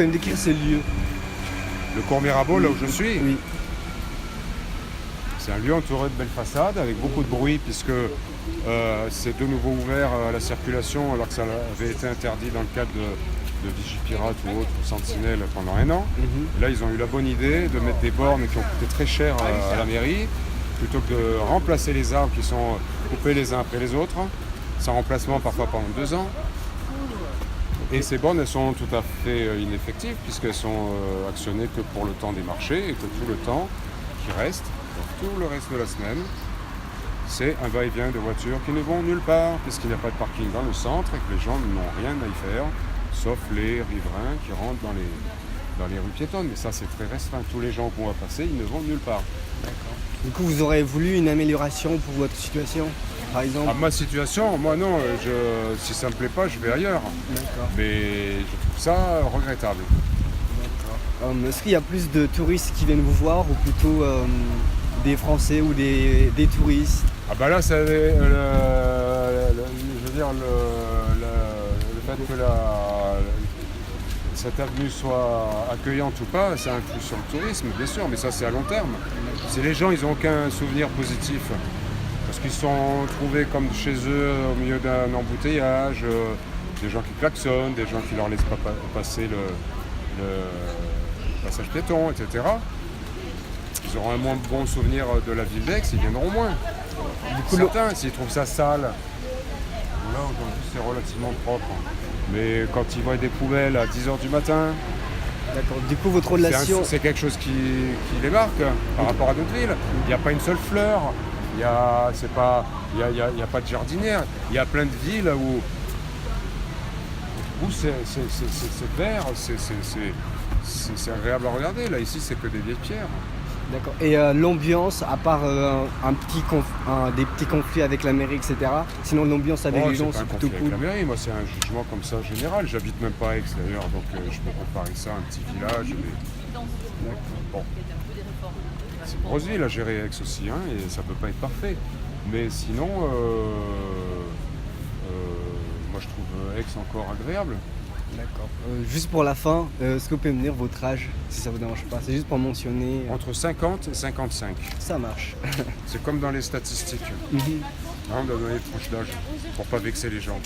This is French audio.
pouvez me décrire ce lieu? Le cours Mirabeau, là où je suis, Oui. c'est un lieu entouré de belles façades avec beaucoup de bruit puisque c'est de nouveau ouvert à la circulation alors que ça avait été interdit dans le cadre de Vigipirate ou autre, ou Sentinelle pendant un an. Et là, ils ont eu la bonne idée de mettre des bornes qui ont coûté très cher à la mairie plutôt que de remplacer les arbres qui sont coupés les uns après les autres, sans remplacement parfois pendant 2 ans. Et ces bornes, elles sont tout à fait ineffectives puisqu'elles sont actionnées que pour le temps des marchés et que tout le temps qui reste, donc tout le reste de la semaine, c'est un va-et-vient de voitures qui ne vont nulle part puisqu'il n'y a pas de parking dans le centre et que les gens n'ont rien à y faire, sauf les riverains qui rentrent dans les rues piétonnes. Mais ça, c'est très restreint. Tous les gens qu'on va passer, ils ne vont nulle part. D'accord. Du coup, vous aurez voulu une amélioration pour votre situation, par exemple? À ma situation, moi non, si ça me plaît pas, je vais ailleurs. D'accord. Mais je trouve ça regrettable. Est-ce qu'il y a plus de touristes qui viennent vous voir ou plutôt des Français ou des touristes? Ah bah là, je veux dire, le fait que cette avenue soit accueillante ou pas, ça influe sur le tourisme, bien sûr, mais ça c'est à long terme. Si les gens, ils n'ont aucun souvenir positif, parce qu'ils sont trouvés comme chez eux au milieu d'un embouteillage, des gens qui klaxonnent, des gens qui leur laissent pas passer le passage piéton, etc. Ils auront un moins bon souvenir de la ville d'Aix, ils viendront moins. Du coup, Certains, s'ils trouvent ça sale, là aujourd'hui c'est relativement propre. Mais quand ils voient des poubelles à 10h du matin, d'accord. Du coup, votre relation... c'est quelque chose qui les marque par rapport à d'autres villes. Il n'y a pas une seule fleur, il n'y a pas de jardinière. Il y a plein de villes où c'est vert, c'est agréable à regarder. Là, ici, c'est que des vieilles pierres. D'accord. Et l'ambiance, à part des petits conflits avec la mairie, etc. Sinon, l'ambiance avec les gens, c'est plutôt cool. Avec la mairie, moi, c'est un jugement comme ça général. J'habite même pas à Aix d'ailleurs, donc je peux comparer ça à un petit village. Bon. C'est une grosse ville à gérer Aix aussi, hein, et ça peut pas être parfait. Mais sinon, moi, je trouve Aix encore agréable. D'accord. Juste pour la fin, est-ce que vous pouvez me dire votre âge, si ça vous dérange pas? C'est juste pour mentionner. Entre 50 et 55. Ça marche. C'est comme dans les statistiques. On doit donner les tranches d'âge pour pas vexer les gens.